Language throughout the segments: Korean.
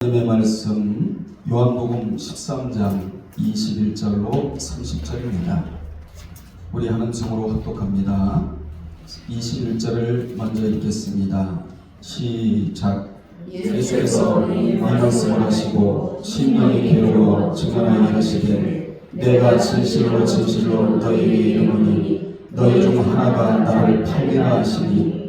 하나님의 말씀 요한복음 13장 21절로 30절입니다. 우리 한 음성으로 합독합니다. 21절을 먼저 읽겠습니다. 시작. 예수께서 이 말씀을 하시고 심령이 괴로워 증언하여 이르시되 내가 진실로 진실로 너희에게 이르노니 너희 중 하나가 나를 팔리라 하시니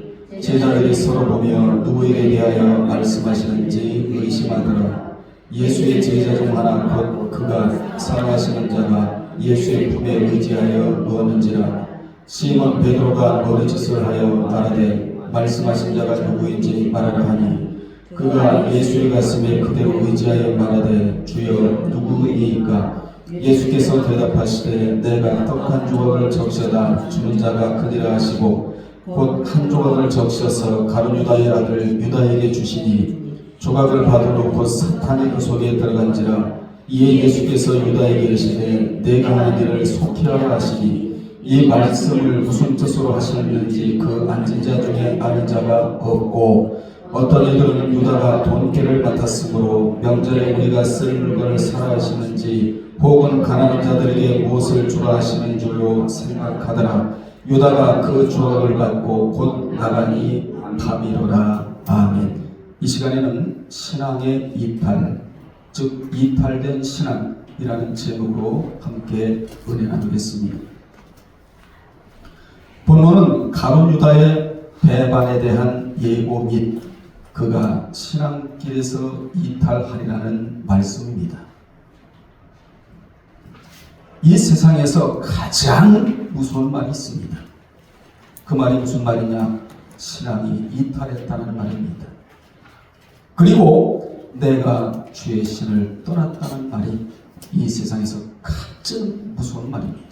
제자들이 서로 보며 누구에게 대하여 말씀하시는지 의심하더라. 예수의 제자 중 하나 곧 그가 사랑하시는 자가 예수의 품에 의지하여 누웠는지라. 시몬 베드로가 머리짓을 하여 말하되 말씀하신 자가 누구인지 말하라 하니 그가 예수의 가슴에 그대로 의지하여 말하되 주여 누구이니까? 예수께서 대답하시되 내가 떡 한 조각을 적셔다 주는 자가 그니라 하시고 곧 한 조각을 적셔서 가룟 유다의 아들 유다에게 주시니 조각을 받아놓고 사탄이 그 속에 들어간지라. 이에 예수께서 유다에게 이르시되 내가 하는 일을 속히 하라 하시니 이 말씀을 무슨 뜻으로 하셨는지 그 앉은 자 중에 아는 자가 없고 어떤 이들은 유다가 돈깨를 맡았으므로 명절에 우리가 쓸 물건을 사라 하시는지 혹은 가난한 자들에게 무엇을 주라 하시는 줄로 생각하더라. 유다가 그 조각을 받고 곧 나가니 밤이로라. 아멘. 이 시간에는 신앙의 이탈, 즉 이탈된 신앙이라는 제목으로 함께 은혜 나누겠습니다. 본문은 가룟 유다의 배반에 대한 예고 및 그가 신앙길에서 이탈하리라는 말씀입니다. 이 세상에서 가장 무서운 말이 있습니다. 그 말이 무슨 말이냐? 신앙이 이탈했다는 말입니다. 그리고 내가 주의 신을 떠났다는 말이 이 세상에서 가장 무서운 말입니다.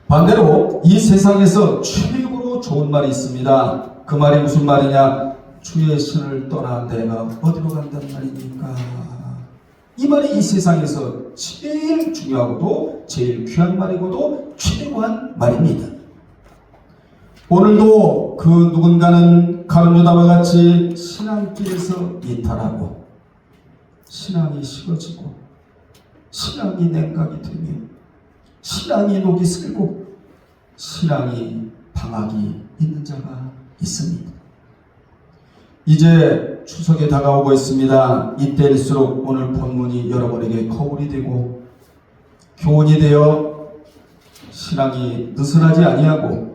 반대로 이 세상에서 최고로 좋은 말이 있습니다. 그 말이 무슨 말이냐? 주의 신을 떠나 내가 어디로 간다는 말입니까? 이 말이 이 세상에서 제일 중요하고도 제일 귀한 말이고도 최고한 말입니다. 오늘도 그 누군가는 가룟 유다와 같이 신앙길에서 이탈하고 신앙이 식어지고 신앙이 냉각이 되며 신앙이 녹이 슬고 신앙이 방학이 있는 자가 있습니다. 이제 추석에 다가오고 있습니다. 이때일수록 오늘 본문이 여러분에게 거울이 되고 교훈이 되어 신앙이 느슨하지 아니하고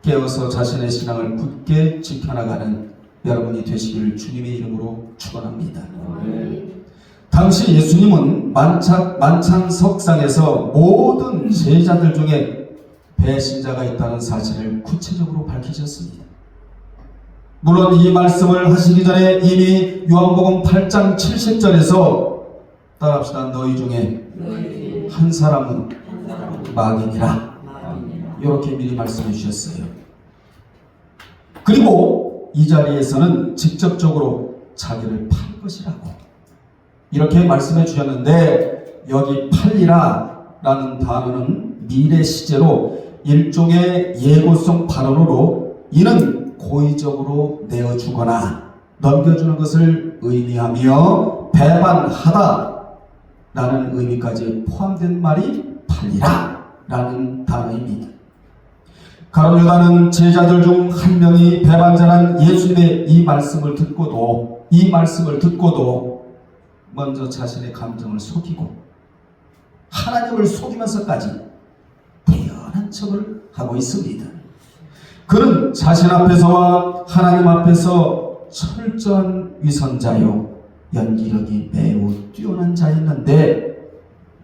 깨어서 자신의 신앙을 굳게 지켜나가는 여러분이 되시길 주님의 이름으로 축원합니다. 당시 예수님은 만찬석상에서 모든 제자들 중에 배신자가 있다는 사실을 구체적으로 밝히셨습니다. 물론 이 말씀을 하시기 전에 이미 요한복음 8장 70절에서 따라합시다. 너희 중에 한 사람은 마귀니라. 이렇게 미리 말씀해 주셨어요. 그리고 이 자리에서는 직접적으로 자기를 팔 것이라고 이렇게 말씀해 주셨는데 여기 팔리라 라는 단어는 미래 시제로 일종의 예고성 발언으로 이는 고의적으로 내어주거나 넘겨주는 것을 의미하며 배반하다 라는 의미까지 포함된 말이 팔리라 라는 단어입니다. 가룟 유다는 제자들 중 한 명이 배반자란 예수님의 이 말씀을 듣고도 먼저 자신의 감정을 속이고 하나님을 속이면서까지 대연한 척을 하고 있습니다. 그는 자신 앞에서와 하나님 앞에서 철저한 위선자요 연기력이 매우 뛰어난 자였는데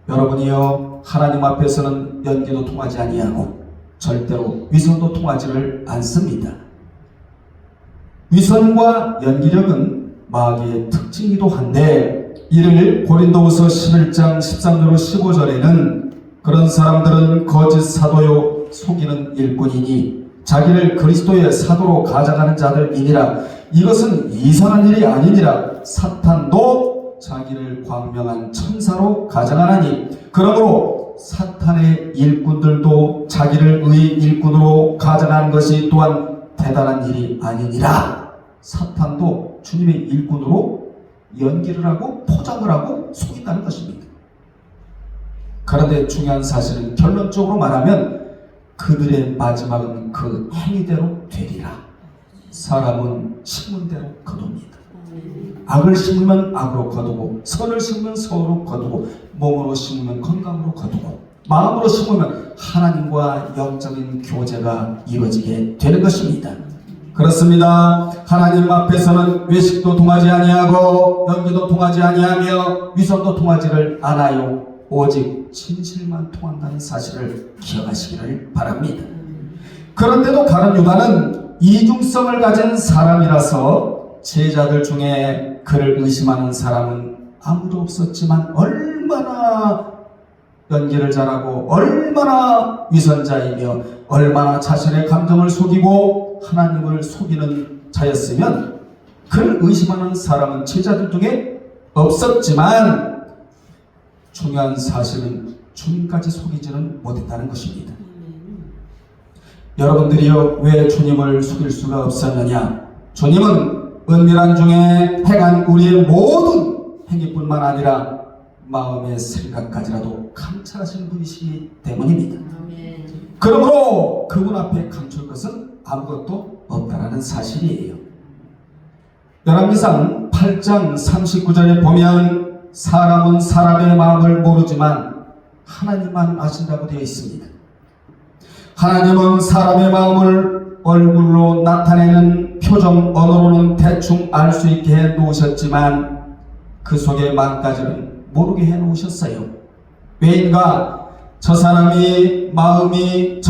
여러분이요 하나님 앞에서는 연기도 통하지 아니하고 절대로 위선도 통하지를 않습니다. 위선과 연기력은 마귀의 특징이기도 한데 이를 고린도후서 11장 13절 15절에는 그런 사람들은 거짓 사도요 속이는 일꾼이니 자기를 그리스도의 사도로 가져가는 자들이니라. 이것은 이상한 일이 아니니라. 사탄도 자기를 광명한 천사로 가져가나니 그러므로 사탄의 일꾼들도 자기를 의 일꾼으로 가져가는 것이 또한 대단한 일이 아니니라. 사탄도 주님의 일꾼으로 연기를 하고 포장을 하고 속인다는 것입니다. 그런데 중요한 사실은 결론적으로 말하면 그들의 마지막은 그 행위대로 되리라. 사람은 심은 대로 거둡니다. 악을 심으면 악으로 거두고, 선을 심으면 선으로 거두고, 몸으로 심으면 건강으로 거두고, 마음으로 심으면 하나님과 영적인 교제가 이루어지게 되는 것입니다. 그렇습니다. 하나님 앞에서는 외식도 통하지 아니하고 연기도 통하지 아니하며 위선도 통하지를 않아요. 오직 진실만 통한다는 사실을 기억하시기를 바랍니다. 그런데도 가룟 유다는 이중성을 가진 사람이라서 제자들 중에 그를 의심하는 사람은 아무도 없었지만 얼마나 연기를 잘하고 얼마나 위선자이며 얼마나 자신의 감정을 속이고 하나님을 속이는 자였으면 그를 의심하는 사람은 제자들 중에 없었지만 중요한 사실은 주님까지 속이지는 못했다는 것입니다. 여러분들이요, 왜 주님을 속일 수가 없었느냐? 주님은 은밀한 중에 행한 우리의 모든 행위뿐만 아니라 마음의 생각까지라도 감찰하시는 분이시기 때문입니다. 그러므로 그분 앞에 감출 것은 아무것도 없다라는 사실이에요. 열왕기상 8장 39절에 보면 사람은 사람의 마음을 모르지만 하나님만 아신다고 되어 있습니다. 하나님은 사람의 마음을 얼굴로 나타내는 표정 언어로는 대충 알 수 있게 해 놓으셨지만 그 속의 마음까지는 모르게 해 놓으셨어요. 왜인가? 저 사람의 마음이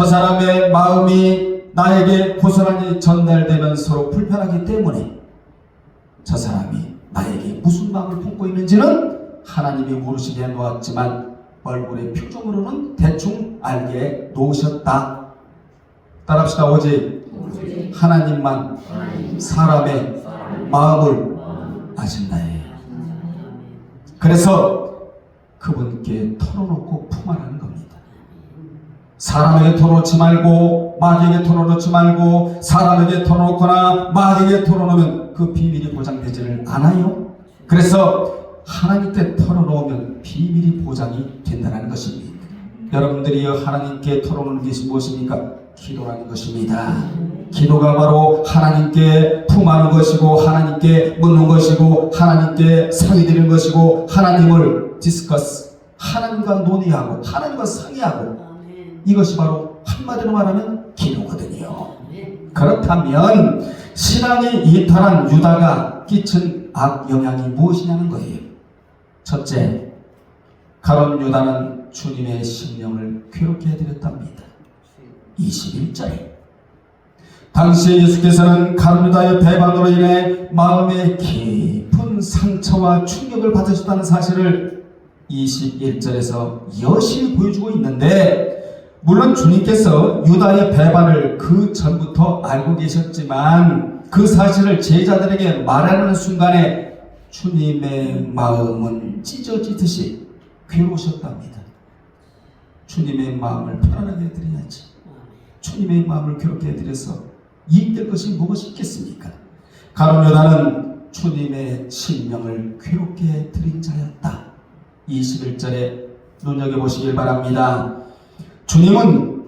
나에게 고스란히 전달되면 서로 불편하기 때문에 저 사람이 나에게 무슨 마음을 품고 있는지는 하나님이 모르시게 해 놓았지만 얼굴의 표정으로는 대충 알게 놓으셨다. 따라합시다. 오직 하나님만 사람의 마음을 아신다예요. 그래서 그분께 털어놓고 품으라는 겁니다. 사람에게 털어놓지 말고 마귀에게 털어놓지 말고 사람에게 털어놓거나 마귀에게 털어놓으면 그 비밀이 보장되지를 않아요. 그래서 하나님께 털어놓으면 비밀이 보장이 된다는 것입니다. 여러분들이 하나님께 털어놓는 것이 무엇입니까? 기도라는 것입니다. 기도가 바로 하나님께 품하는 것이고 하나님께 묻는 것이고 하나님께 상의드리는 것이고 하나님을 디스커스, 하나님과 논의하고 하나님과 상의하고, 이것이 바로 한마디로 말하면 기도거든요. 그렇다면 신앙이 이탈한 유다가 끼친 악영향이 무엇이냐는 거예요. 첫째, 가룟 유다는 주님의 심령을 괴롭게 해드렸답니다. 21절에 당시에 예수께서는 가룟 유다의 배반으로 인해 마음에 깊은 상처와 충격을 받으셨다는 사실을 21절에서 여실히 보여주고 있는데, 물론 주님께서 유다의 배반을 그 전부터 알고 계셨지만 그 사실을 제자들에게 말하는 순간에 주님의 마음은 찢어지듯이 괴로우셨답니다. 주님의 마음을 편안하게 해드려야지. 주님의 마음을 괴롭게 해드려서 이익될 것이 무엇이 있겠습니까? 가룟 유다는 주님의 심령을 괴롭게 해드린 자였다. 21절에 눈여겨보시길 바랍니다. 주님은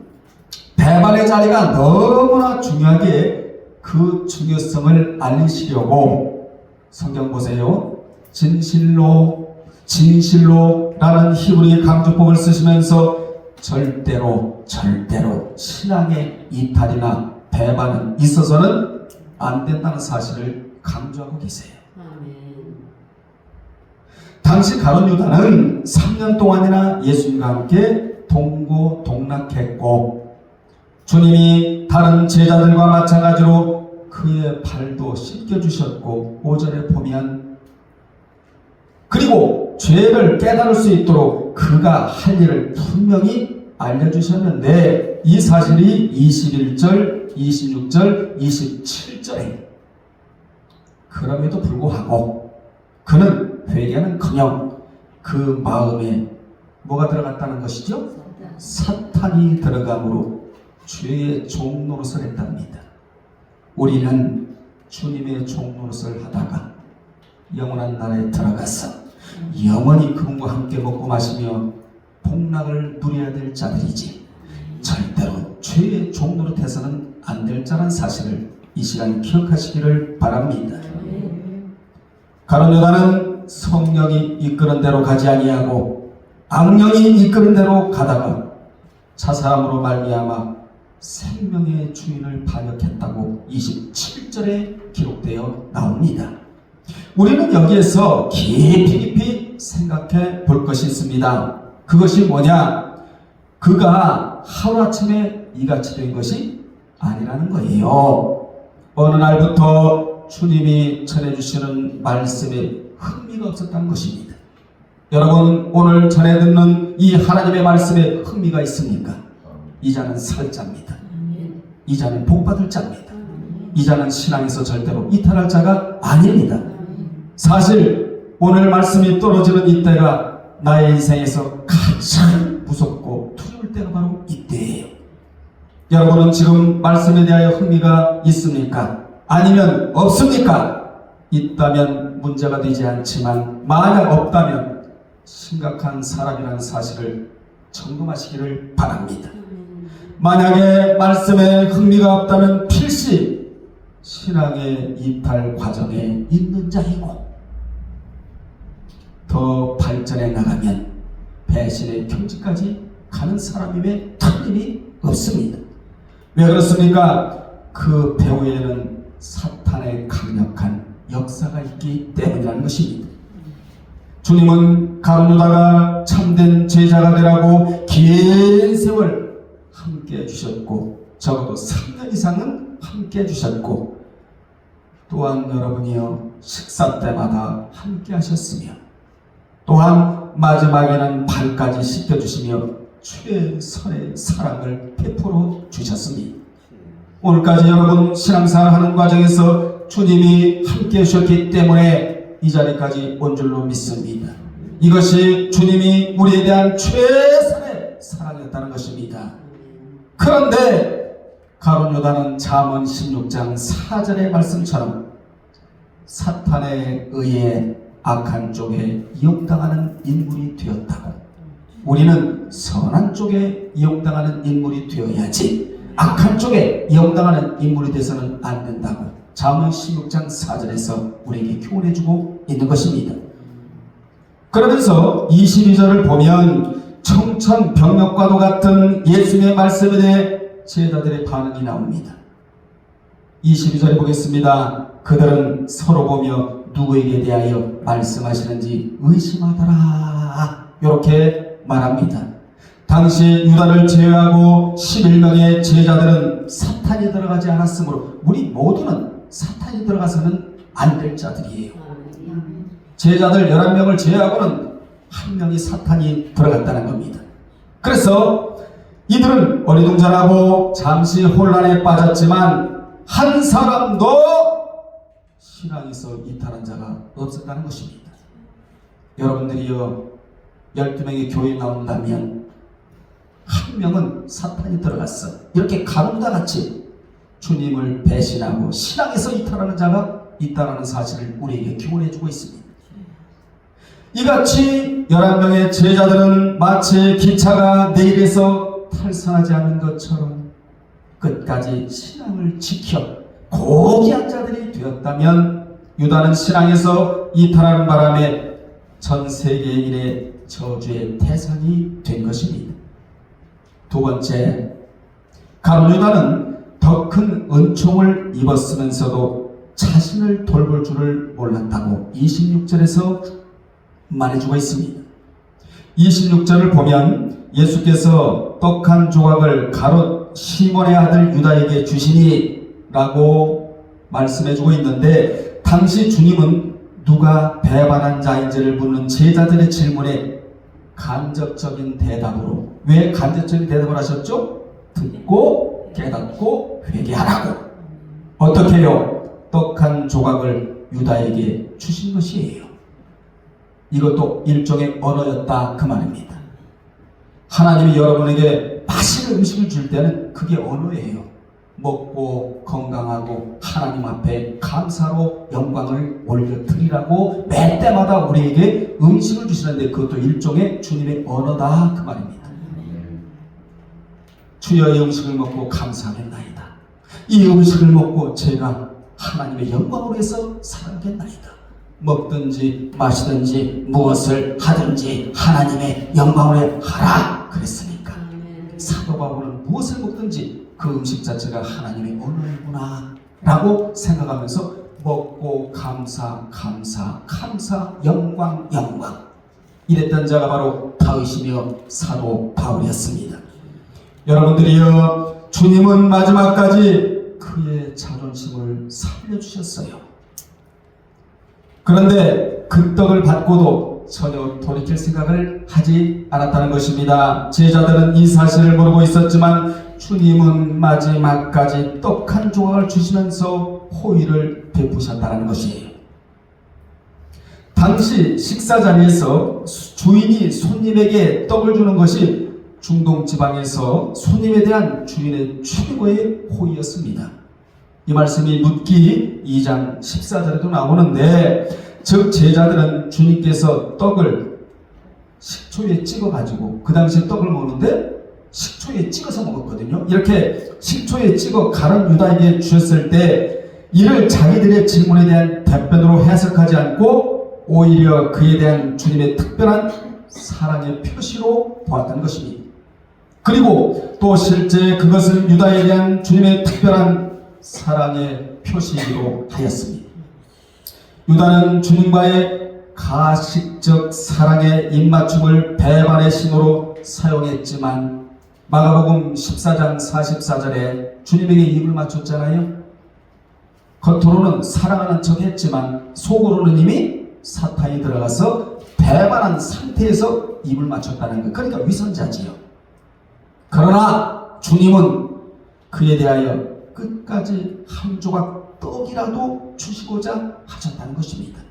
배반의 자리가 너무나 중요하게 그 중요성을 알리시려고 성경 보세요. 진실로라는 히브리 강조법을 쓰시면서 절대로 신앙의 이탈이나 배반은 있어서는 안 된다는 사실을 강조하고 계세요. 당시 가룟 유다는 3년 동안이나 예수님과 함께 동고동락했고 주님이 다른 제자들과 마찬가지로 그의 발도 씻겨주셨고 5절에 보면 그리고 죄를 깨달을 수 있도록 그가 할 일을 분명히 알려주셨는데 이 사실이 21절, 26절, 27절에 그럼에도 불구하고 그는 회개는커녕 그 마음에 뭐가 들어갔다는 것이죠? 사탄이 들어감으로 죄의 종노릇을 했답니다. 우리는 주님의 종노릇을 하다가 영원한 나라에 들어가서 영원히 그분과 함께 먹고 마시며 복락을 누려야 될 자들이지 절대로 죄의 종노릇해서는 안 될 자란 사실을 이 시간 기억하시기를 바랍니다. 가룟 유다는 성령이 이끄는 대로 가지 아니하고 악령이 이끄는 대로 가다가 자살함으로 말미암아 생명의 주인을 반역했다고 27절에 기록되어 나옵니다. 우리는 여기에서 깊이 생각해 볼 것이 있습니다. 그것이 뭐냐? 그가 하루아침에 이같이 된 것이 아니라는 거예요. 어느 날부터 주님이 전해주시는 말씀에 흥미가 없었다는 것입니다. 여러분, 오늘 전해 듣는 이 하나님의 말씀에 흥미가 있습니까? 이 자는 살 자입니다. 이 자는 복받을 자입니다. 이 자는 신앙에서 절대로 이탈할 자가 아닙니다. 사실 오늘 말씀이 떨어지는 이때가 나의 인생에서 가장 무섭고 두려울 때가 바로 이때예요. 여러분은 지금 말씀에 대하여 흥미가 있습니까? 아니면 없습니까? 있다면 문제가 되지 않지만 만약 없다면 심각한 사람이라는 사실을 점검하시기를 바랍니다. 만약에 말씀에 흥미가 없다면 필시 신앙의 이탈 과정에 있는 자이고 더 발전해 나가면 배신의 경지까지 가는 사람임에 틀림이 없습니다. 왜 그렇습니까? 그 배후에는 사탄의 강력한 역사가 있기 때문이라는 것입니다. 주님은 가룟 유다가 참된 제자가 되라고 긴 세월 함께 해주셨고 적어도 3년 이상은 함께 해주셨고 또한 여러분이요 식사 때마다 함께 하셨으며 또한 마지막에는 발까지 씻겨주시며 최선의 사랑을 베풀어 주셨습니다. 오늘까지 여러분 신앙생활 하는 과정에서 주님이 함께 해주셨기 때문에 이 자리까지 온 줄로 믿습니다. 이것이 주님이 우리에 대한 최선의 사랑이었다는 것입니다. 그런데 가룟 유다는 잠언 16장 4절의 말씀처럼 사탄에 의해 악한 쪽에 이용당하는 인물이 되었다고 우리는 선한 쪽에 이용당하는 인물이 되어야지 악한 쪽에 이용당하는 인물이 돼서는 안 된다고 잠언 16장 4절에서 우리에게 교훈해주고 있는 것입니다. 그러면서 22절을 보면 청천벽력과도 같은 예수님의 말씀에 대해 제자들의 반응이 나옵니다. 22절에 보겠습니다. 그들은 서로 보며 누구에게 대하여 말씀하시는지 의심하더라 이렇게 말합니다. 당시 유다를 제외하고 11명의 제자들은 사탄이 들어가지 않았으므로 우리 모두는 사탄이 들어가서는 안 될 자들이에요. 제자들 11명을 제외하고는 한 명이 사탄이 들어갔다는 겁니다. 그래서 이들은 어리둥절하고 잠시 혼란에 빠졌지만 한 사람도 신앙에서 이탈한 자가 없었다는 것입니다. 여러분들이요 12명의 교회에 나온다면 한 명은 사탄이 들어갔어 이렇게 가룟유다 같이 주님을 배신하고 신앙에서 이탈하는 자가 있다는 사실을 우리에게 교훈해주고 있습니다. 이같이 11명의 제자들은 마치 기차가 내일에서 탈선하지 않은 것처럼 끝까지 신앙을 지켜 고귀한 자들이 되었다면 유다는 신앙에서 이탈하는 바람에 전 세계인의 저주의 대상이 된 것입니다. 두 번째, 가룟 유다는 더 큰 은총을 입었으면서도 자신을 돌볼 줄을 몰랐다고 26절에서 말해주고 있습니다. 26절을 보면 예수께서 떡 한 조각을 가롯 시몬의 아들 유다에게 주시니 라고 말씀해주고 있는데 당시 주님은 누가 배반한 자인지를 묻는 제자들의 질문에 간접적인 대답으로 왜 간접적인 대답을 하셨죠? 듣고 깨닫고 회개하라고. 어떻게 해요? 떡 한 조각을 유다에게 주신 것이에요. 이것도 일종의 언어였다 그 말입니다. 하나님이 여러분에게 맛있는 음식을 줄 때는 그게 언어예요. 먹고 건강하고 하나님 앞에 감사로 영광을 올려드리라고 매 때마다 우리에게 음식을 주시는데 그것도 일종의 주님의 언어다 그 말입니다. 주여 이 음식을 먹고 감사하겠나이다. 이 음식을 먹고 제가 하나님의 영광으로 해서 살아가겠나이다. 먹든지 마시든지 무엇을 하든지 하나님의 영광으로 하라 그랬으니까 사도 바울은 무엇을 먹든지 그 음식 자체가 하나님의 언어이구나 라고 생각하면서 먹고 감사 영광 이랬던 자가 바로 다윗이며 사도 바울이었습니다. 여러분들이여, 주님은 마지막까지 그의 자존심을 살려주셨어요. 그런데 그 떡을 받고도 전혀 돌이킬 생각을 하지 않았다는 것입니다. 제자들은 이 사실을 모르고 있었지만 주님은 마지막까지 떡 한 조각을 주시면서 호의를 베푸셨다는 것이에요. 당시 식사 자리에서 주인이 손님에게 떡을 주는 것이 중동 지방에서 손님에 대한 주인의 최고의 호의였습니다. 이 말씀이 룻기 2장 14절에도 나오는데, 즉 제자들은 주님께서 떡을 식초에 찍어가지고, 그 당시에 떡을 먹는데 식초에 찍어서 먹었거든요. 이렇게 식초에 찍어 가룟 유다에게 주셨을 때 이를 자기들의 질문에 대한 답변으로 해석하지 않고 오히려 그에 대한 주님의 특별한 사랑의 표시로 보았던 것입니다. 그리고 또 실제 그것을 유다에 대한 주님의 특별한 사랑의 표시로 하였습니다. 유다는 주님과의 가식적 사랑의 입맞춤을 배반의 신호로 사용했지만 마가복음 14장 44절에 주님에게 입을 맞췄잖아요. 겉으로는 사랑하는 척 했지만 속으로는 이미 사탄이 들어가서 배반한 상태에서 입을 맞췄다는 것. 그러니까 위선자지요. 그러나 주님은 그에 대하여 끝까지 한 조각 떡이라도 주시고자 하셨다는 것입니다.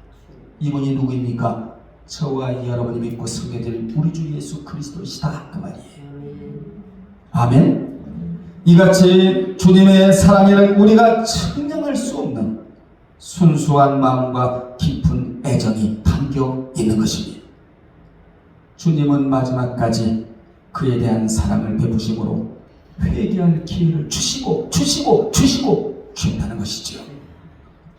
이분이 누구입니까? 저와 여러분이 믿고 섬겨드릴 우리 주 예수 그리스도이시다 그 말이에요. 아멘. 이같이 주님의 사랑에는 우리가 측량할 수 없는 순수한 마음과 깊은 애정이 담겨 있는 것입니다. 주님은 마지막까지 그에 대한 사랑을 베푸심으로 회개할 기회를 주시고 주셨다는 것이죠.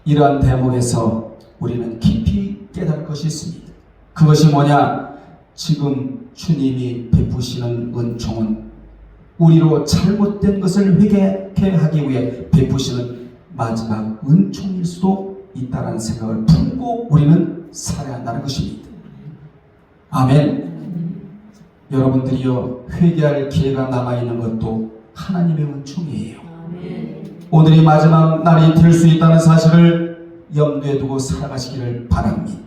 이러한 대목에서 우리는 깊이 깨달을 것이 있습니다. 그것이 뭐냐? 지금 주님이 베푸시는 은총은 우리로 잘못된 것을 회개하게 하기 위해 베푸시는 마지막 은총일 수도 있다는 생각을 품고 우리는 살아야 한다는 것입니다. 아멘. 여러분들이요, 회개할 기회가 남아있는 것도 하나님의 은총이에요. 오늘이 마지막 날이 될 수 있다는 사실을 염두에 두고 살아가시기를 바랍니다.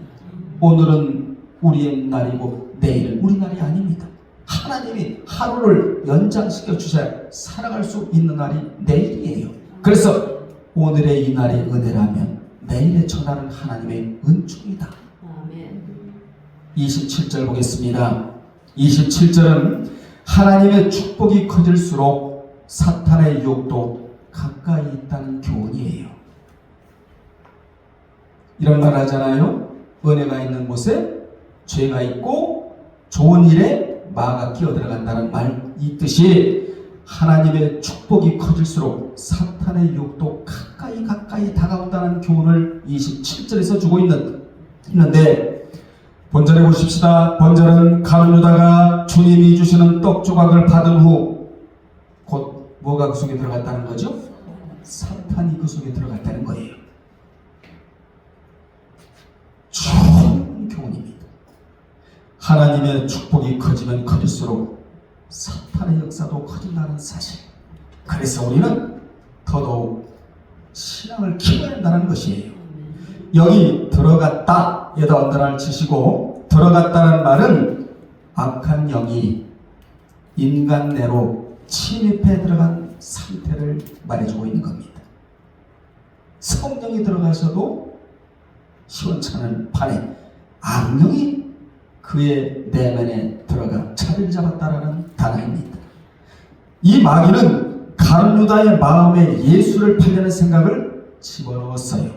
오늘은 우리의 날이고 내일은 우리 날이 아닙니다. 하나님이 하루를 연장시켜 주셔야 살아갈 수 있는 날이 내일이에요. 그래서 오늘의 이 날이 은혜라면 내일의 전날은 하나님의 은총이다. 27절 보겠습니다. 27절은 하나님의 축복이 커질수록 사탄의 유혹도 가까이 있다는 교훈이에요. 이런 말 하잖아요. 은혜가 있는 곳에 죄가 있고 좋은 일에 마가 끼어 들어간다는 말 있듯이 하나님의 축복이 커질수록 사탄의 유혹도 가까이 다가온다는 교훈을 27절에서 주고 있는데, 본절에 보십시다. 본절은 가룟 유다가 주님이 주시는 떡 조각을 받은 후 곧 뭐가 그 속에 들어갔다는 거죠? 사탄이 그 속에 들어갔다는 거예요. 좋은 교훈입니다. 하나님의 축복이 커지면 커질수록 사탄의 역사도 커진다는 사실. 그래서 우리는 더더욱 신앙을 키워야 한다는 것이에요. 여기 들어갔다 에다 언더라를 치시고, 들어갔다는 말은 악한 영이 인간 내로 침입해 들어간 상태를 말해주고 있는 겁니다. 성령이 들어가셔도 시원찮은 판에 악령이 그의 내면에 들어가 자리를 잡았다라는 단어입니다. 이 마귀는 가룟 유다의 마음에 예수를 팔려는 생각을 집어넣었어요.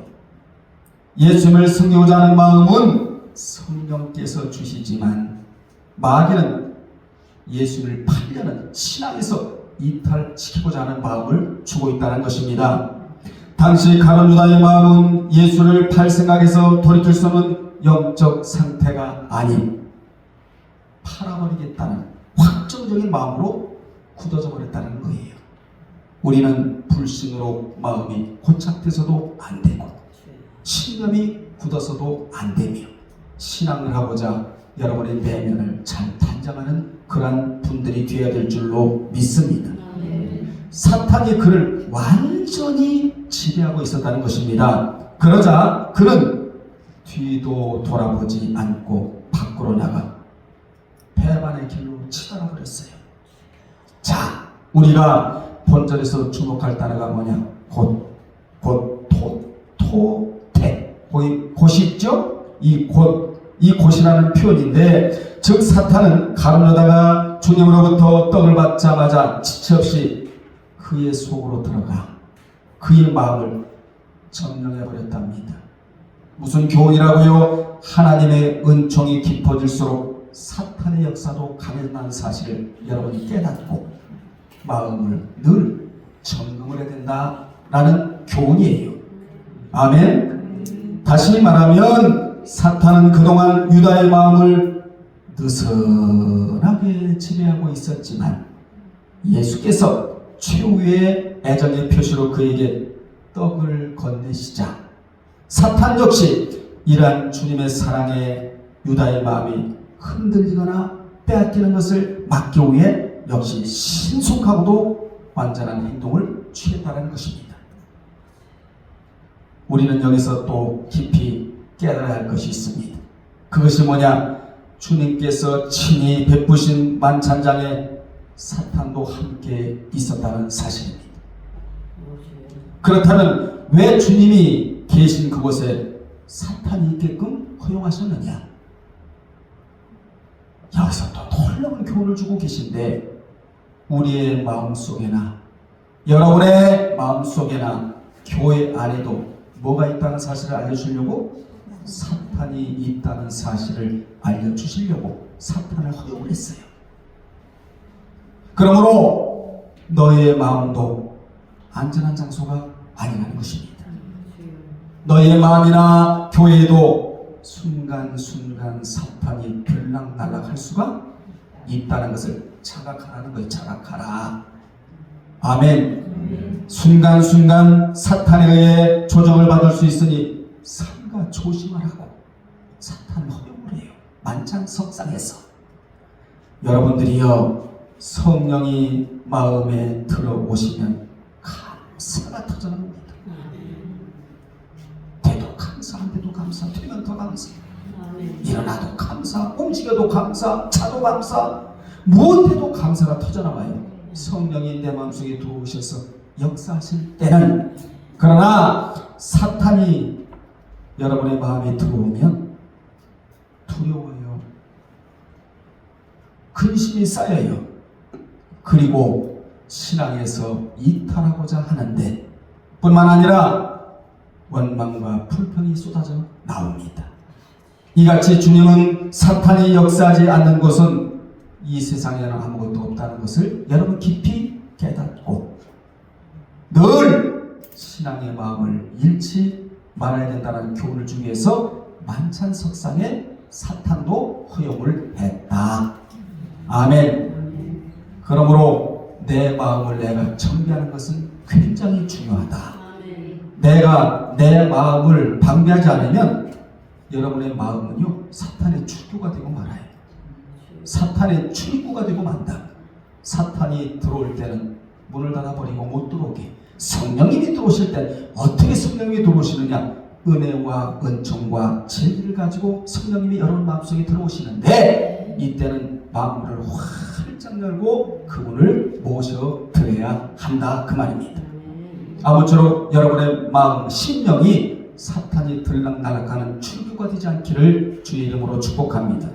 예수님을 섬기고자 하는 마음은 성령께서 주시지만 마귀는 예수님을 팔려는 신앙에서 이탈시키고자 하는 마음을 주고 있다는 것입니다. 당시 가룟 유다의 마음은 예수를 팔 생각에서 돌이킬 수 없는 영적 상태가 아닌 팔아버리겠다는 확정적인 마음으로 굳어져 버렸다는 거예요. 우리는 불신으로 마음이 고착돼서도 안 되고 신념이 굳어서도 안 되며 신앙을 하고자 여러분의 내면을 잘 단장하는 그러한 분들이 되어야 될 줄로 믿습니다. 사탄이 그를 완전히 지배하고 있었다는 것입니다. 그러자 그는 뒤도 돌아보지 않고 밖으로 나가 배반의 길로 치달아 버렸어요. 자, 우리가 본절에서 주목할 단어가 뭐냐? 토태. 거기 곳이 있죠? 이 곳이라는 표현인데, 즉 사탄은 가룟 유다가 주님으로부터 떡을 받자마자 지체 없이 그의 속으로 들어가 그의 마음을 점령해버렸답니다. 무슨 교훈이라고요? 하나님의 은총이 깊어질수록 사탄의 역사도 강해진다는 사실을 여러분이 깨닫고 마음을 늘 점검을 해야 된다라는 교훈이에요. 아멘. 다시 말하면 사탄은 그동안 유다의 마음을 느슨하게 지배하고 있었지만 예수께서 최후의 애정의 표시로 그에게 떡을 건네시자 사탄 역시 이러한 주님의 사랑에 유다의 마음이 흔들리거나 빼앗기는 것을 막기 위해 역시 신속하고도 완전한 행동을 취했다는 것입니다. 우리는 여기서 또 깊이 깨달아야 할 것이 있습니다. 그것이 뭐냐? 주님께서 친히 베푸신 만찬장에 사탄도 함께 있었다는 사실입니다. 그렇다면 왜 주님이 계신 그곳에 사탄이 있게끔 허용하셨느냐? 여기서 또 놀라운 교훈을 주고 계신데, 우리의 마음속에나 여러분의 마음속에나 교회 안에도 뭐가 있다는 사실을 알려주려고, 사탄이 있다는 사실을 알려주시려고 사탄을 허용을 했어요. 그러므로 너의 마음도 안전한 장소가 아니라는 것입니다. 너의 마음이나 교회에도 순간순간 사탄이 들락날락할 수가 있다는 것을 자각하라는 거예요. 자각하라. 아멘. 순간순간 사탄에 의해 조정을 받을 수 있으니 삼가 조심하라고 사탄을 허용을 해요. 만찬석상에서. 여러분들이요, 성령이 마음에 들어오시면 감사가 터져나옵니다. 돼도 감사, 안 돼도 감사, 되면 더 감사, 일어나도 감사, 움직여도 감사, 자도 감사, 무엇해도 감사가 터져나와요. 성령이 내 마음속에 들어오셔서 역사하실 때는. 그러나 사탄이 여러분의 마음에 들어오면 두려워요. 근심이 쌓여요. 그리고 신앙에서 이탈하고자 하는데 뿐만 아니라 원망과 불평이 쏟아져 나옵니다. 이같이 주님은 사탄이 역사하지 않는 곳은 이 세상에는 아무것도 없다는 것을 여러분 깊이 깨닫고 늘 신앙의 마음을 잃지 말아야 된다는 교훈을 주기 위해서 만찬석상에 사탄도 허용을 했다. 아멘. 그러므로 내 마음을 내가 정비하는 것은 굉장히 중요하다. 내가 내 마음을 방비하지 않으면 여러분의 마음은요, 사탄의 출구가 되고 말아요. 사탄의 출입구가 되고 만다. 사탄이 들어올 때는 문을 닫아버리고 못 들어오게. 성령님이 들어오실 때 어떻게 성령님이 들어오시느냐? 은혜와 은총과 진리를 가지고 성령님이 여러분 마음속에 들어오시는데, 이때는 마음을 활짝 열고 그분을 모셔드려야 한다, 그 말입니다. 아무쪼록 여러분의 마음, 심령이 사탄이 들락날락하는 출구가 되지 않기를 주의 이름으로 축복합니다.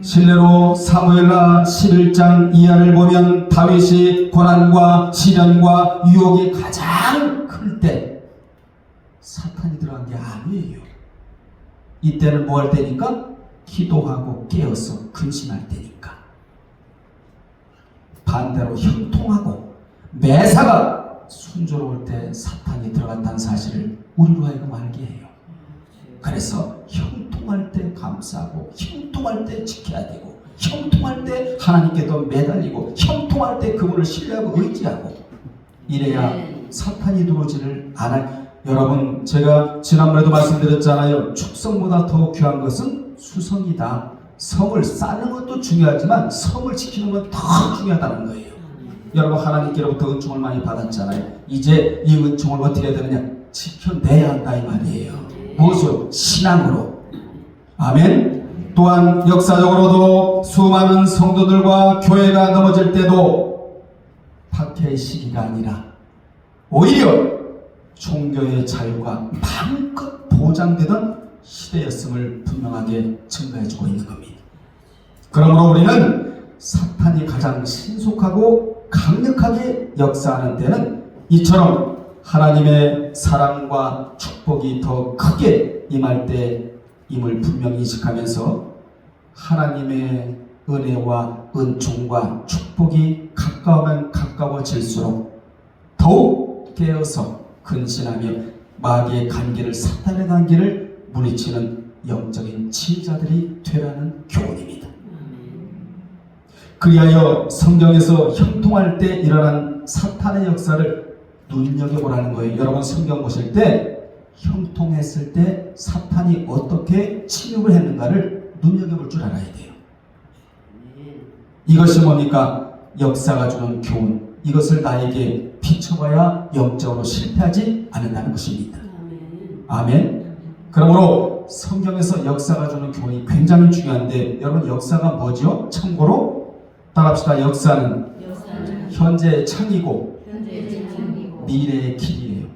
실례로 사무엘하 11장 이하를 보면 다윗이 고난과 시련과 유혹이 가장 클 때 사탄이 들어간 게 아니에요. 이때는 뭐 할 때니까? 기도하고 깨어서 근신할 때니까. 반대로 형통하고 매사가 순조로울 때 사탄이 들어간다는 사실을 우리로 하여금 알게 해요. 그래서 형통할 때 감사하고 형통할 때 지켜야 되고 형통할 때 하나님께도 매달리고 형통할 때 그분을 신뢰하고 의지하고 이래야 사탄이 들어오지를 않아요. 여러분, 제가 지난번에도 말씀드렸잖아요. 축성보다 더 귀한 것은 수성이다. 성을 쌓는 것도 중요하지만 성을 지키는 건 더 중요하다는 거예요. 여러분, 하나님께로부터 은총을 많이 받았잖아요. 이제 이 은총을 어떻게 해야 되느냐? 지켜내야 한다 이 말이에요. 무엇으로? 신앙으로. 아멘. 또한 역사적으로도 수많은 성도들과 교회가 넘어질 때도 박해의 시기가 아니라 오히려 종교의 자유가 마음껏 보장되던 시대였음을 분명하게 증거해주고 있는 겁니다. 그러므로 우리는 사탄이 가장 신속하고 강력하게 역사하는 때는 이처럼 하나님의 사랑과 축복이 더 크게 임할 때임을 분명히 인식하면서 하나님의 은혜와 은총과 축복이 가까우면 가까워질수록 더욱 깨어서 근신하며 마귀의 관계를, 사탄의 관계를 물리치는 영적인 지휘자들이 되라는 교훈입니다. 그리하여 성경에서 형통할 때 일어난 사탄의 역사를 눈여겨보라는 거예요. 여러분, 성경 보실 때 형통했을 때 사탄이 어떻게 침입을 했는가를 눈여겨볼 줄 알아야 돼요. 이것이 뭡니까? 역사가 주는 교훈. 이것을 나에게 비춰봐야 영적으로 실패하지 않는다는 것입니다. 아멘. 그러므로 성경에서 역사가 주는 교훈이 굉장히 중요한데, 여러분, 역사가 뭐죠? 참고로 따라합시다. 역사는 현재의 창이고 미래의 길이에요.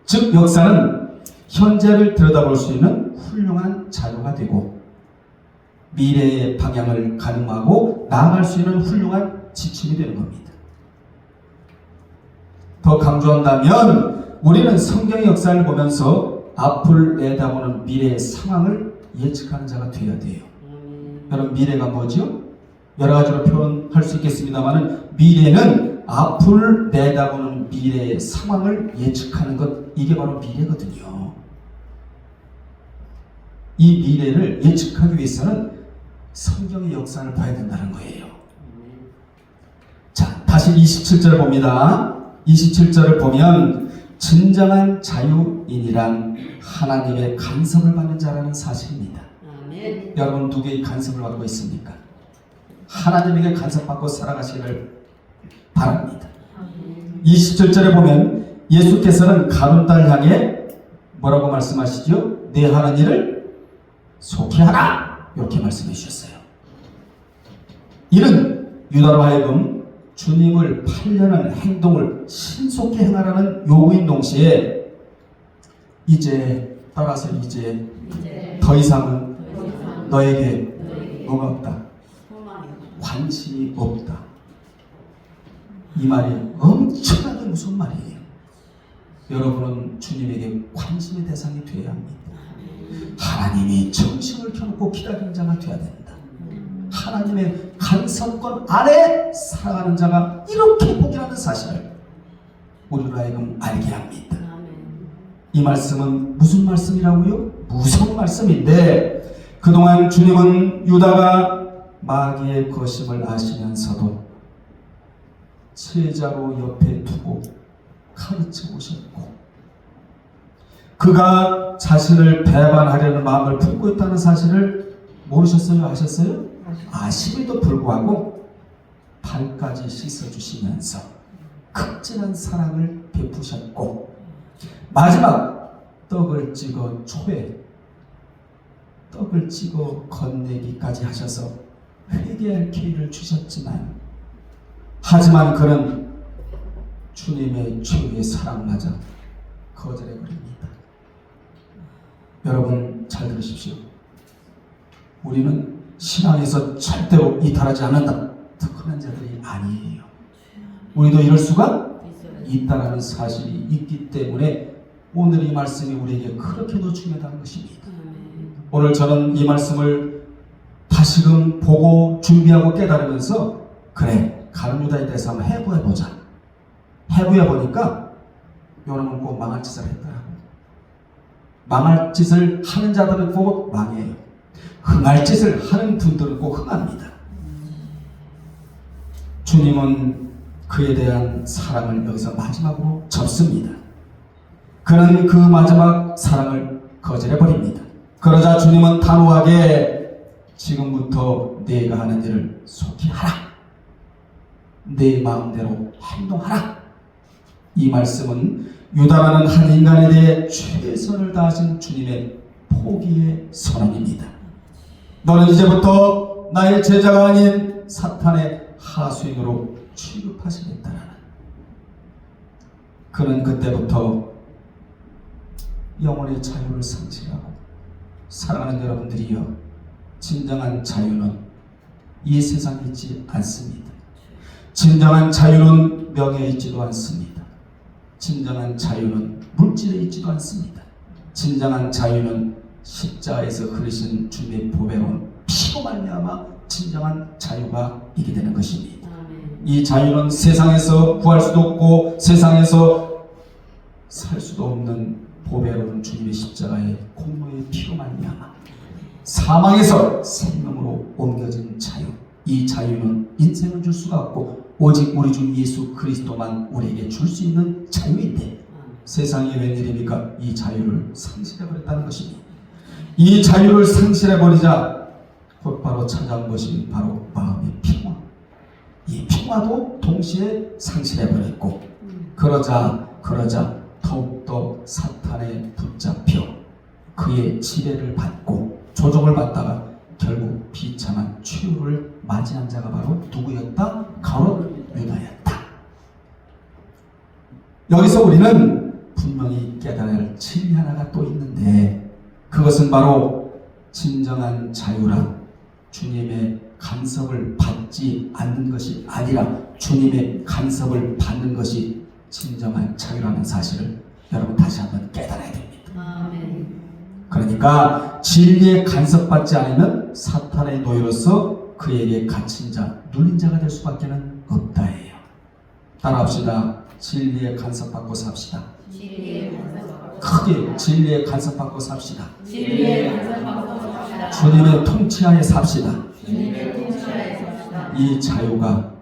즉 역사는 현재를 들여다볼 수 있는 훌륭한 자료가 되고 미래의 방향을 가늠하고 나아갈 수 있는 훌륭한 지침이 되는 겁니다. 더 강조한다면 우리는 성경의 역사를 보면서 앞을 내다보는 미래의 상황을 예측하는 자가 되어야 돼요. 여러분, 미래가 뭐죠? 여러 가지로 표현할 수 있겠습니다만 미래는 앞을 내다보는 미래의 상황을 예측하는 것, 이게 바로 미래거든요. 이 미래를 예측하기 위해서는 성경의 역사를 봐야 된다는 거예요. 자, 다시 27절 봅니다. 27절을 보면 진정한 자유인이란 하나님의 간섭을 받는 자라는 사실입니다. 아멘. 여러분, 누구의 간섭을 받고 있습니까? 하나님에게 간섭받고 살아가시기를 바랍니다. 27절에 보면 예수께서는 가룟딸 향해 뭐라고 말씀하시죠? 내 하는 일을 속히하라, 이렇게 말씀해 주셨어요. 이는 유다로 하여금 주님을 팔려는 행동을 신속히 행하라는 요구인 동시에 이제 따라서 이제 더 이상은 너에게 뭐가 없다? 관심이 없다. 이 말이 엄청나게 무서운 말이에요. 여러분은 주님에게 관심의 대상이 되어야 합니다. 하나님이 정신을 켜놓고 기다리는 자가 되어야 된다. 하나님의 간섭권 아래 살아가는 자가 이렇게 복이라는 사실을 우리로 하여금 알게 합니다. 이 말씀은 무슨 말씀이라고요? 무서운 말씀인데, 그동안 주님은 유다가 마귀의 거심을 아시면서도 제자로 옆에 두고 가르쳐 오셨고, 그가 자신을 배반하려는 마음을 품고 있다는 사실을 모르셨어요? 아셨어요? 아심에도 불구하고 발까지 씻어주시면서 극진한 사랑을 베푸셨고, 마지막 떡을 찍어 초에 떡을 찍어 건네기까지 하셔서 회개할 기회를 주셨지만, 하지만 그는 주님의 최후의 사랑마저 거절해버립니다. 여러분 잘 들으십시오. 우리는 신앙에서 절대로 이탈하지 않는다. 특권한 자들이 아니에요. 우리도 이럴 수가 있다라는 사실이 있기 때문에 오늘 이 말씀이 우리에게 그렇게도 중요하다는 것입니다. 오늘 저는 이 말씀을 다시금 보고 준비하고 깨달으면서 그래, 가룟 유다에 대해서 한번 해부해보자. 해부해보니까 요놈은 꼭 망할 짓을 했더라고요. 망할 짓을 하는 자들은 꼭 망해요. 흥할 짓을 하는 분들은 꼭 흥합니다. 주님은 그에 대한 사랑을 여기서 마지막으로 접습니다. 그는 그 마지막 사랑을 거절해버립니다. 그러자 주님은 단호하게 지금부터 네가 하는 일을 속히 하라. 내 마음대로 행동하라. 이 말씀은 유다라는 한 인간에 대해 최선을 다하신 주님의 포기의 선언입니다. 너는 이제부터 나의 제자가 아닌 사탄의 하수인으로 취급하시겠다라는. 그는 그때부터 영혼의 자유를 상실하고, 사랑하는 여러분들이여, 진정한 자유는 이 세상에 있지 않습니다. 진정한 자유는 명예에 있지도 않습니다. 진정한 자유는 물질에 있지도 않습니다. 진정한 자유는 십자가에서 흐르신 주님의 보배로운 피로 말미암아 진정한 자유가 있게 되는 것입니다. 이 자유는 세상에서 구할 수도 없고 세상에서 살 수도 없는 보배로운 주님의 십자가의 공로의 피로 말미암아 사망에서 생명으로 옮겨진 자유. 이 자유는 인생을 줄 수가 없고 오직 우리 주 예수 그리스도만 우리에게 줄 수 있는 자유인데 세상에 웬일입니까? 이 자유를 상실해버렸다는 것입니다. 이 자유를 상실해버리자 곧바로 찾아온 것이 바로 마음의 평화. 이 평화도 동시에 상실해버렸고 그러자 더욱더 사탄에 붙잡혀 그의 지배를 받고 조종을 받다가 결국 비참한 최후를 맞이한 자가 바로 누구였다? 바로 유다였다. 여기서 우리는 분명히 깨달아야 할 진리 하나가 또 있는데 그것은 바로 진정한 자유란 주님의 간섭을 받지 않는 것이 아니라 주님의 간섭을 받는 것이 진정한 자유라는 사실을 여러분 다시 한번 깨달아야 됩니다. 그러니까 진리에 간섭받지 않으면 사탄의 노예로서 그에게 갇힌 자, 눌린 자가 될 수밖에는 없다예요. 따라합시다. 진리에 간섭받고 삽시다. 크게 진리에 간섭받고 삽시다. 주님의 통치하에 삽시다. 이 자유가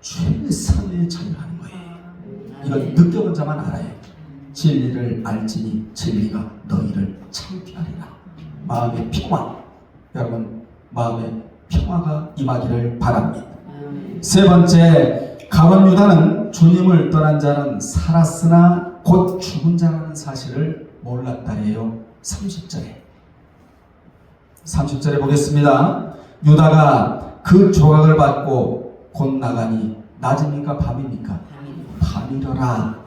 최선의 자유라는 거예요. 이걸 느껴본 자만 알아요. 진리를 알지니 진리가 너희를 창피하리라. 마음의 평화. 여러분 마음의 평화가 임하기를 바랍니다. 세 번째, 가룟 유다는 주님을 떠난 자는 살았으나 곧 죽은 자라는 사실을 몰랐다래요. 30절에 보겠습니다. 유다가 그 조각을 받고 곧 나가니 낮입니까 밤입니까? 밤이더라.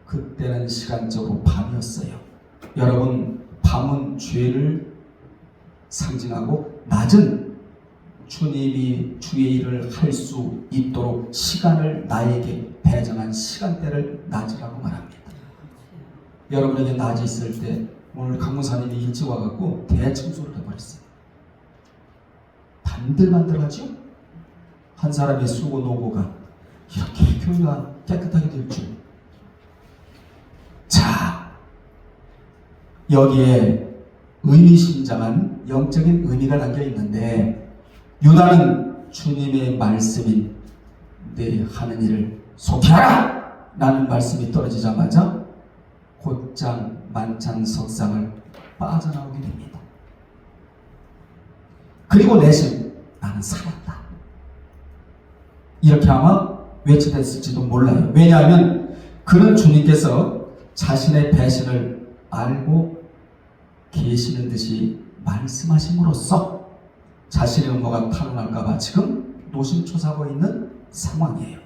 그때는 시간적으로 밤이었어요. 여러분, 밤은 죄를 상징하고 낮은 주님이 주의 일을 할 수 있도록 시간을 나에게 배정한 시간대를 낮이라고 말합니다. 여러분에게 낮이 있을 때 오늘 강무사님이 일찍 와갖고 대청소를 해버렸어요. 반들반들하죠? 한 사람의 수고 노고가 이렇게 교회가 깨끗하게 될 줄. 자, 여기에 의미심장한 영적인 의미가 담겨 있는데 유다는 주님의 말씀인 내 하는 일을 속히 하라! 라는 말씀이 떨어지자마자 곧장 만찬 석상을 빠져나오게 됩니다. 그리고 내심 나는 살았다. 이렇게 아마 외쳐댔을지도 몰라요. 왜냐하면 그는 주님께서 자신의 배신을 알고 계시는 듯이 말씀하심으로써 자신의 음모가 탄로날까봐 지금 노심초사하고 있는 상황이에요.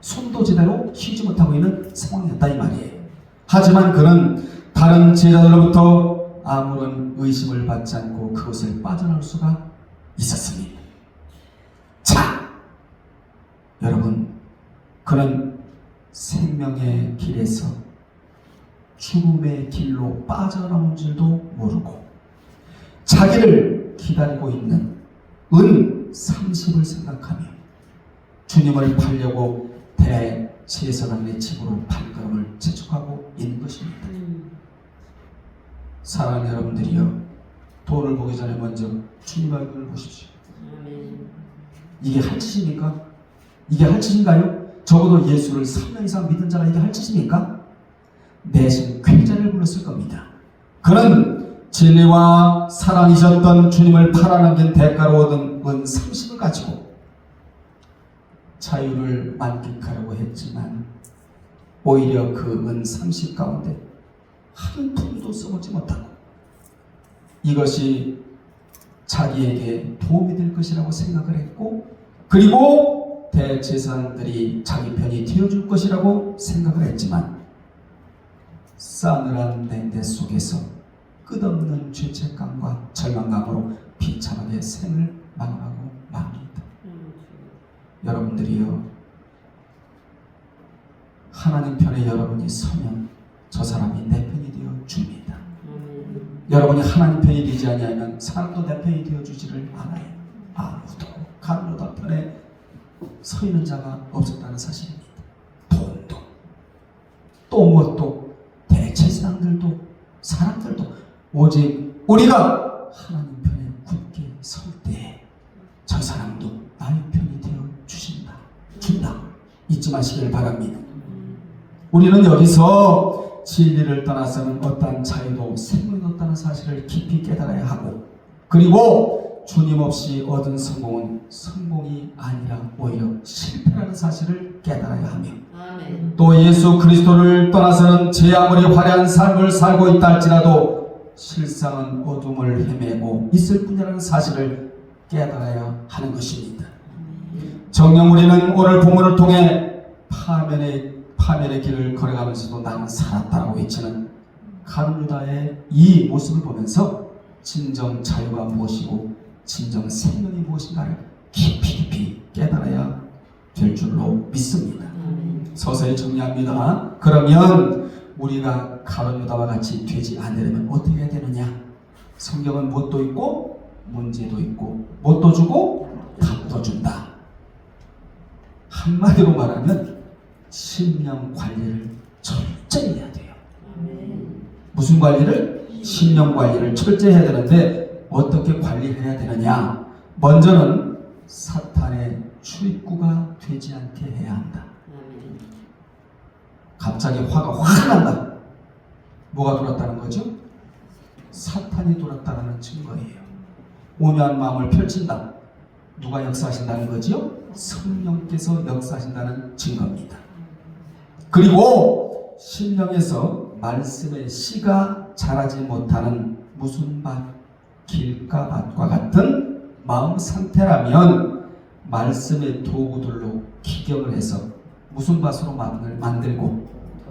손도 제대로 휘지 못하고 있는 상황이었다 이 말이에요. 하지만 그는 다른 제자들로부터 아무런 의심을 받지 않고 그곳을 빠져나올 수가 있었습니다. 자, 여러분, 그는 생명의 길에서 죽음의 길로 빠져나온 줄도 모르고 자기를 기다리고 있는 은 30을 생각하며 주님을 팔려고 대제사장의 집으로 발걸음을 재촉하고 있는 것입니다. 사랑하는 여러분들이요, 돈을 보기 전에 먼저 주님 얼굴을 보십시오. 이게 할 짓입니까? 이게 할 짓인가요? 적어도 예수를 3년 이상 믿은 자가 이게 할 짓입니까? 내심 굉장히 불렀을 겁니다. 그는 진리와 사랑이셨던 주님을 팔아넘긴 대가로 얻은 은 30을 가지고 자유를 만끽하려고 했지만 오히려 그 은 30 가운데 한 푼도 써보지 못하고 이것이 자기에게 도움이 될 것이라고 생각을 했고, 그리고 대제사장들이 자기 편이 되어줄 것이라고 생각을 했지만 싸늘한 냉대 속에서 끝없는 죄책감과 절망감으로 비참하게 생을 마감하고 맙니다. 여러분들이요, 하나님 편에 여러분이 서면 저 사람이 내 편이 되어 줍니다. 여러분이 하나님 편이 되지 아니하면 사람도 내 편이 되어 주지를 않아요. 아무도 가룟유다 편에 서 있는 자가 없었다는 사실입니다. 돈도 또 무엇도 대제사장들도 사람들도 오직 우리가 하나님 편에 굳게 설 때 저 사람도 나의 편이 되어 준다. 잊지 마시길 바랍니다. 우리는 여기서 진리를 떠나서는 어떠한 자유도 생명이 없다는 사실을 깊이 깨달아야 하고, 그리고 주님 없이 얻은 성공은 성공이 아니라 오히려 실패라는 사실을 깨달아야 하며, 또 예수 그리스도를 떠나서는 제 아무리 화려한 삶을 살고 있다 할지라도 실상은 어둠을 헤매고 있을 뿐이라는 사실을 깨달아야 하는 것입니다. 정녕 우리는 오늘 본문을 통해 파멸의 길을 걸어가면서도 나는 살았다라고 외치는 가룟유다의 이 모습을 보면서 진정 자유가 무엇이고 진정 생명이 무엇인가를 깊이 깨달아야 될 줄로 믿습니다. 서서히 정리합니다. 그러면 우리가 가룟유다와 같이 되지 않으려면 어떻게 해야 되느냐? 성경은 무엇도 있고 문제도 있고 뭣도 주고 답도 준다. 한마디로 말하면 심령 관리를 철저히 해야 돼요. 무슨 관리를? 심령 관리를 철저히 해야 되는데 어떻게 관리해야 되느냐? 먼저는 사탄의 출입구가 되지 않게 해야 한다. 갑자기 화가 확 난다. 뭐가 돌았다는 거죠? 사탄이 돌았다는 증거예요. 오묘한 마음을 펼친다. 누가 역사하신다는 거지요? 성령께서 역사하신다는 증거입니다. 그리고 심령에서 말씀의 씨가 자라지 못하는 무슨 밭, 길가밭과 같은 마음 상태라면 말씀의 도구들로 기경을 해서 무슨 밭으로 만들고,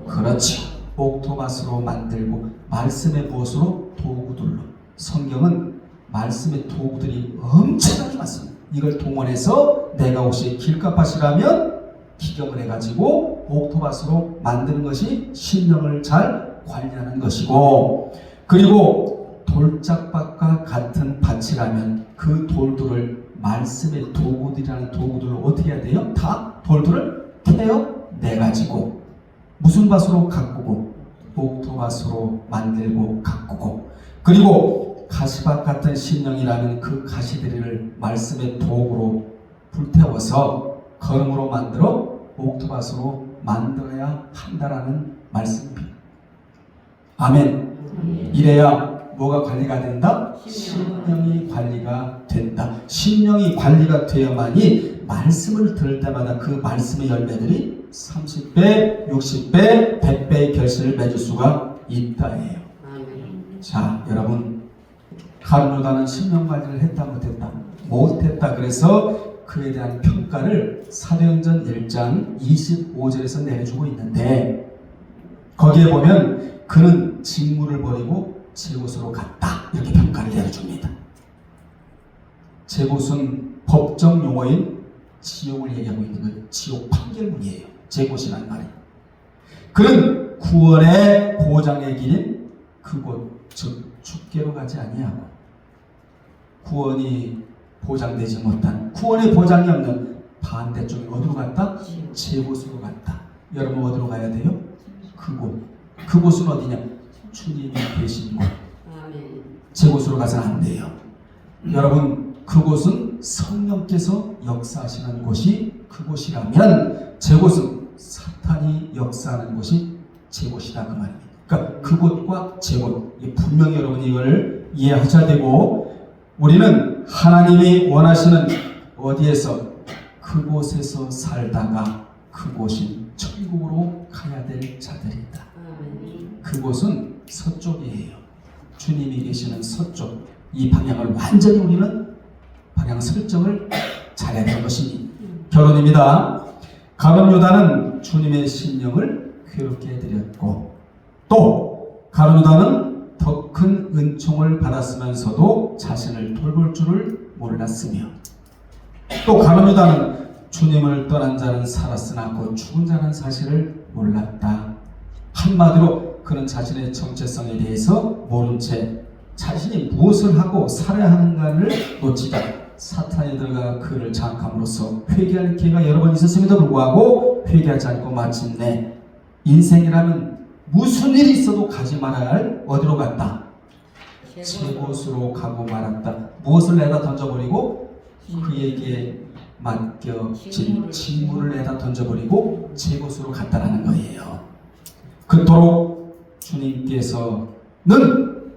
그렇지, 옥토밭으로 만들고 말씀의 무엇으로? 도구들로. 성경은 말씀의 도구들이 엄청나게 많습니다. 이걸 동원해서 내가 혹시 길가밭이라면 기경을 해가지고 옥토밭으로 만드는 것이 심령을 잘 관리하는 것이고, 그리고 돌짝밭과 같은 밭이라면 그 돌들을 말씀의 도구들이라는 도구들로 어떻게 해야 돼요? 다 돌들을 태워내가지고 무슨 밭으로 가꾸고 옥토밭으로 만들고 가꾸고, 그리고 가시밭 같은 심령이라는 그 가시들이를 말씀의 도구로 불태워서 거름으로 만들어 옥토밭으로 만들어야 한다라는 말씀입니다. 아멘. 이래야 뭐가 관리가 된다? 심령이 관리가 된다. 심령이 관리가 되어야만이 말씀을 들을 때마다 그 말씀의 열매들이 30배, 60배, 100배의 결실을 맺을 수가 있다예요. 자, 여러분, 가룟유다는 심령 관리를 했다 못했다? 못했다. 그래서 그에 대한 평가를 사도행전 1장 25절에서 내려주고 있는데, 거기에 보면 그는 직무를 버리고 제 곳으로 갔다. 이렇게 평가를 내려줍니다. 제 곳은 법정 용어인 지옥을 얘기하고 있는 거예요. 지옥 판결문이에요. 제 곳이란 말이. 그는 구원의 보장의 길인 그곳, 즉 죽게로 가지 아니하고 구원이 보장되지 못한, 구원의 보장이 없는 반대쪽에 어디로 갔다? 제 곳으로 갔다. 여러분 어디로 가야 돼요? 그곳. 그곳은 어디냐? 주님이 계신 곳. 제 곳으로 가서는 안 돼요. 여러분 그곳은 성령께서 역사하시는 곳이 그곳이라면 제 곳은 사탄이 역사하는 곳이 제 곳이다 그 말입니다. 그러니까 그곳과 제 곳, 분명히 여러분이 이걸 이해하셔야 되고, 우리는 하나님이 원하시는 어디에서, 그곳에서 살다가 그곳인 천국으로 가야 될 자들이다. 그곳은 서쪽이에요. 주님이 계시는 서쪽. 이 방향을 완전히 우리는 방향 설정을 잘해야 되는 것이 결론입니다. 가룟 유다는 주님의 심령을 괴롭게 해드렸고, 또 가룟 유다는 더 큰 은총을 받았으면서도 자신을 돌볼 줄을 몰랐으며, 또 가룟 유다는 주님을 떠난 자는 살았으나 곧 죽은 자는 사실을 몰랐다. 한마디로 그는 자신의 정체성에 대해서 모른 채 자신이 무엇을 하고 살아야 하는가를 놓치다 사탄이 들어가 그를 장악함으로써 회개할 기회가 여러 번 있었음에도 불구하고 회개하지 않고 마침내 인생이라면 무슨 일이 있어도 가지 말아야 할 어디로 갔다? 제 곳으로 가고 말았다. 무엇을 내다 던져버리고 그에게 맡겨진 직무를 내다 던져버리고 제 곳으로 갔다라는 거예요. 그토록 주님께서는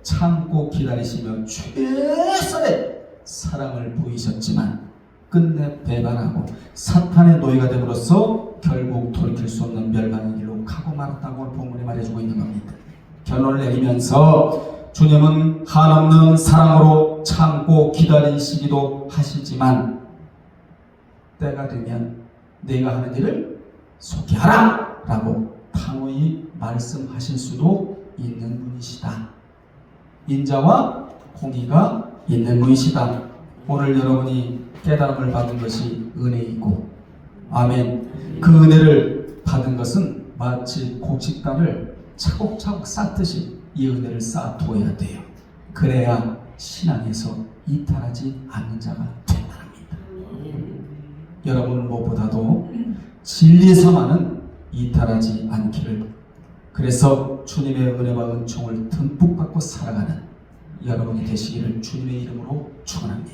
참고 기다리시며 최선의 사랑을 보이셨지만 끝내 배반하고 사탄의 노예가 됨으로써 결국 돌이킬 수 없는 멸망의 길로 가고 말았다고 본문이 말해주고 있는 겁니다. 결론을 내리면서 주님은 한없는 사랑으로 참고 기다리시기도 하시지만 때가 되면 내가 하는 일을 속히 하라 라고 단호히 말씀하실 수도 있는 분이시다. 인자와 공의가 있는 분이시다. 오늘 여러분이 깨달음을 받은 것이 은혜이고, 아멘. 그 은혜를 받은 것은 마치 곡식단을 차곡차곡 쌓듯이 이 은혜를 쌓아두어야 돼요. 그래야 신앙에서 이탈하지 않는 자가 된답니다. 여러분 무엇보다도 진리에서만은 이탈하지 않기를, 그래서 주님의 은혜와 은총을 듬뿍 받고 살아가는 여러분이 되시기를 주님의 이름으로 축원합니다.